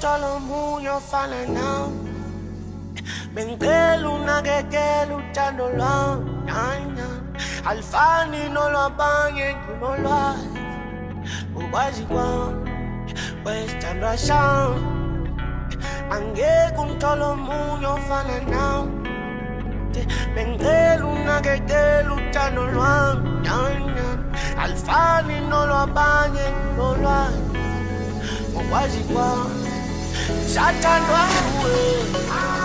kuntolo munyo fana now. Bengicela unakekela uthando lwami, alifani nolwabanye nginolwazi. Ukwazi kwami wesithandwa sami, angeke ungithole omunye ofana nawe. Bengicela unakekela uthando lwami, alifani nolwabanye nginolwazi. Ukwazi kwami sathandwa nguwe.